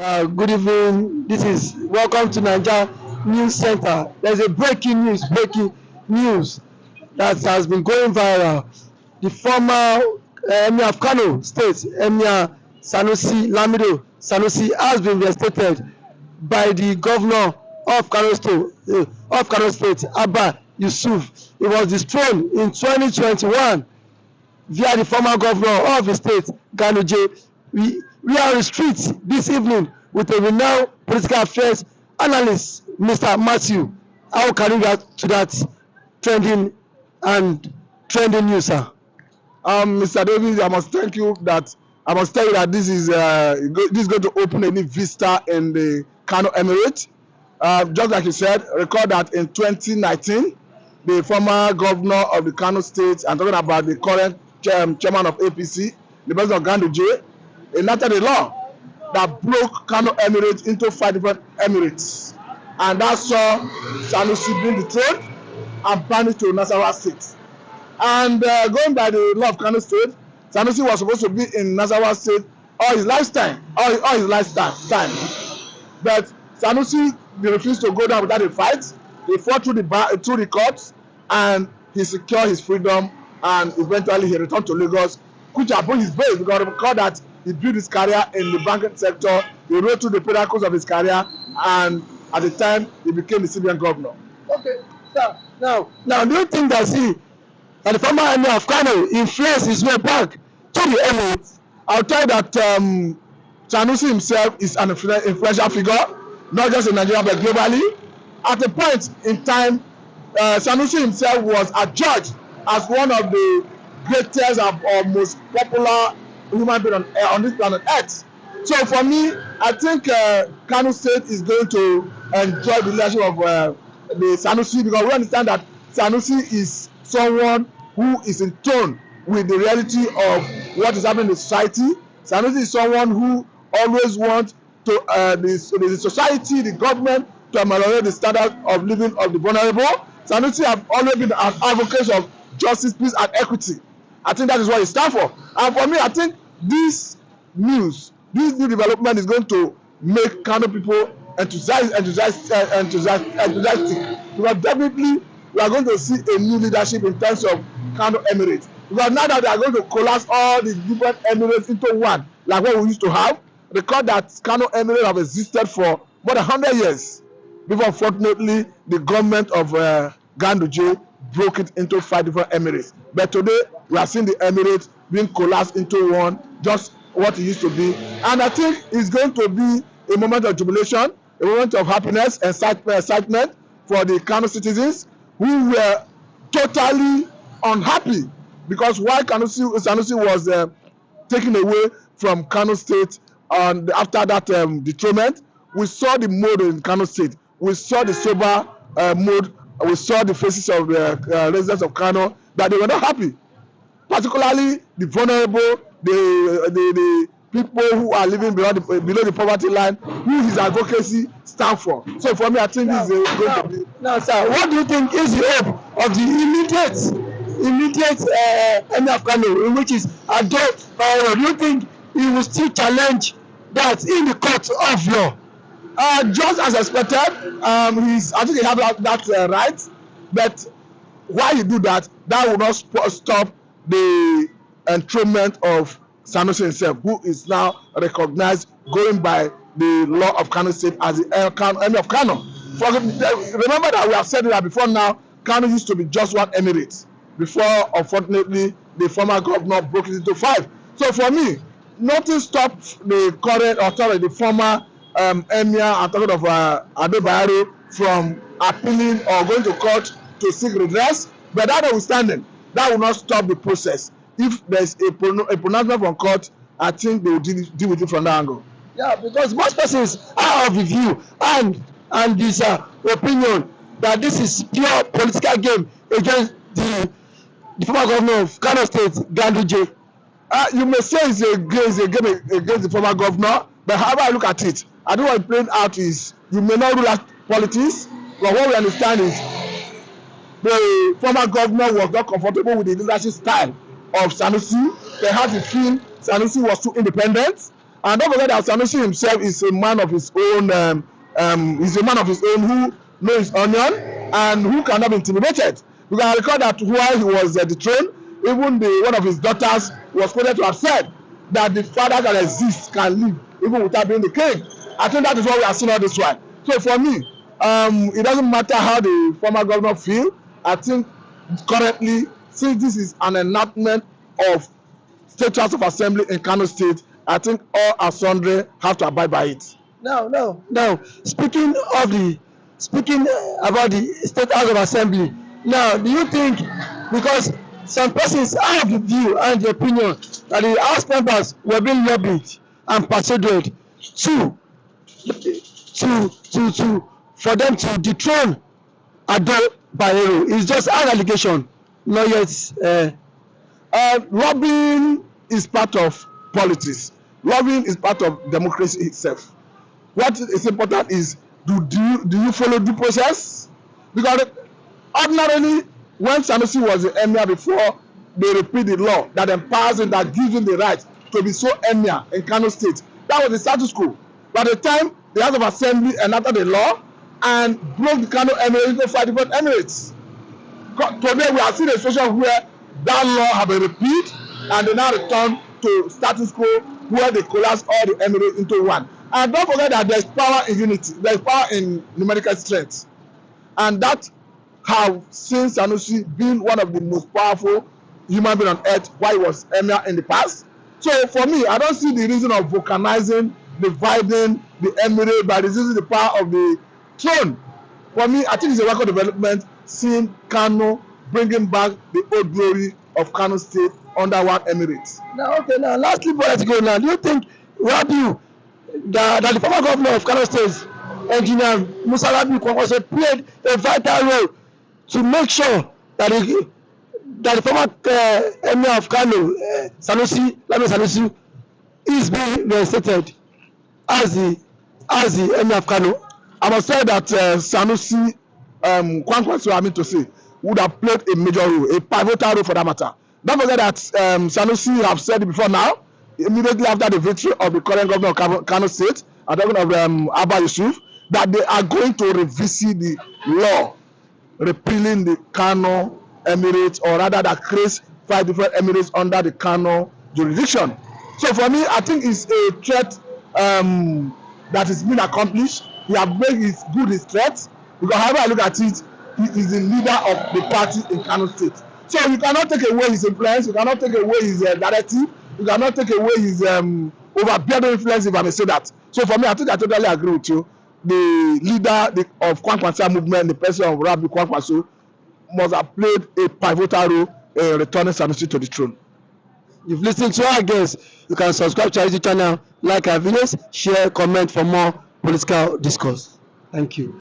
Good evening. This is welcome to Niger News Center. There's a breaking news that has been going viral. The former Emir of Kano State, Emir Sanusi, has been reinstated by the governor of Kano State, Abba Yusuf. He was dethroned in 2021 via the former governor of the state, Ganduje. We are on the streets this evening with a renowned political affairs analyst, Mr. Matthew. How can you react to that trending and trending news, sir? Mr. Davis, I must tell you that this is going to open a new vista in the Kano Emirate. Just like you said, recall that in 2019, the former governor of the Kano State, I'm talking about the current chairman of APC, the president of Ganduje, enacted a law that broke Kano Emirate into 5 different emirates, and that saw Sanusi being dethroned and banished to Nasarawa State. And going by the law of Kano State, Sanusi was supposed to be in Nasarawa State all his lifetime. But Sanusi refused to go down without a fight. He fought through the courts, and he secured his freedom, and eventually he returned to Lagos, which upon his base, because recall that he built his career in the banking sector. He rose through the pinnacles of his career, and at the time he became the CBN governor. Okay, sir. Now, do you think that the former Emir of Kano influenced his way back to the Emirates? I'll tell you that Sanusi himself is an influential figure, not just in Nigeria but globally. At a point in time, Sanusi himself was adjudged as one of the greatest or most popular human being on this planet Earth. So for me, I think Kano State is going to enjoy the leadership of the Sanusi, because we understand that Sanusi is someone who is in tune with the reality of what is happening in society. Sanusi is someone who always wants to the society, the government, to ameliorate the standard of living of the vulnerable. Sanusi have always been an advocate of justice, peace, and equity. I think that is what he stands for. And for me, I think this new development is going to make Kano people enthusiastic, because definitely we are going to see a new leadership in terms of Kano Emirate. Because now that they are going to collapse all the different emirates into one, like what we used to have, recall that Kano Emirate have existed for more than 100 years before, unfortunately, the government of Ganduje broke it into 5 different emirates. But today, we are seeing the Emirates being collapsed into one, just what it used to be. And I think it's going to be a moment of jubilation, a moment of happiness and excitement for the Kano citizens who were totally unhappy, because while Sanusi was taken away from Kano State, and after that dethronement, we saw the mode in Kano State. We saw the sober mode. We saw the faces of the residents of Kano, that they were not happy, particularly the vulnerable, the people who are living below the poverty line, who his advocacy stand for. So for me, I think this is going to be. Now, sir, what do you think is the hope of the immediate Emir of Kano, in which is Ado? Do you think he will still challenge that in the court of law? Just as expected, I think he have that right, but while you do that, that will not stop the enthronement of Sanusi himself, who is now recognized, going by the law of Kano State, as the Emir of Kano. Remember that we have said that before now, Kano used to be just one emirate, before, unfortunately, the former governor broke it into 5. So for me, nothing stopped the current authority, the former Emir, I'm talking of Ado Bayero, from appealing or going to court to seek redress. But that notwithstanding, that will not stop the process. If there's a pronouncement from court, I think they will deal with it from that angle. Yeah, because most persons are of the view and this opinion that this is pure political game against the former governor of Kano State, Ganduje. You may say it's a game against the former governor, but however I look at it, I think what playing out is, you may not rule out politics, but what we understand is the former governor was not comfortable with the leadership style of Sanusi. Perhaps he feel Sanusi was too independent, And don't forget that Sanusi himself is a man of his own. He's a man of his own who knows his onion and who cannot be intimidated. You can recall that while he was dethroned, even one of his daughters was quoted to have said that the father can exist, can live, even without being the king. I think that is what we are seeing all this while. So for me, it doesn't matter how the former governor feel. I think currently, since this is an enactment of State House of Assembly in Kano State, I think all and sundry have to abide by it. Now, speaking about the State House of Assembly, now, do you think, because some persons have the view and the opinion that the House members were being lobbied and persuaded for them to dethrone Ado Bayero? It's just an allegation, not yet. Lobbying is part of politics. Lobbying is part of democracy itself. What is important is do you follow due process? Because ordinarily, when Sanusi was the emir before they repealed the law that empowers him, that gives him the right to be so emir in Kano State, that was the status quo. By the time the House of Assembly enacted the law and broke the Kano Emirate into 5 different emirates, today we are seeing a situation where that law has been repealed and they now return to status quo where they collapse all the emirates into one. And don't forget that there is power in unity, there is power in numerical strength, and that have seen Sanusi being one of the most powerful human beings on earth while he was emir in the past. So for me, I don't see the reason of vulcanizing, dividing the emirate by reducing the power of the throne. For me, I think it's a record development seeing Kano bringing back the old glory of Kano State under one emirate. Now, lastly, before let's go now, do you think, Rabiu, that the former governor of Kano State, Engineer Musa Rabiu, also played a vital role to make sure that the former Emir of Kano, Sanusi, is being reinstated as the Emir of Kano? I must say that Sanusi, Kwankwaso, I mean to say, would have played a major role, a pivotal role for that matter. Don't forget that Sanusi have said it before now, immediately after the victory of the current governor of Kano State, I'm talking of Abba Yusuf, that they are going to revisit the law repealing the Kano Emirate, or rather that creates 5 different emirates under the Kano jurisdiction. So for me, I think it's a threat that is being accomplished. He has made his threat, because however I look at it, he is the leader of the party in Kano State. So you cannot take away his influence, you cannot take away his directive, you cannot take away his overbearing influence, if I may say that. So for me, I think I totally agree with you. The leader of Kwankwaso movement, the person of Rabiu Kwankwaso, must have played a pivotal role in returning Sanusi to the throne. You've listened to our guests. You can subscribe to our YouTube channel, like our videos, share, comment for more political discourse. Thank you.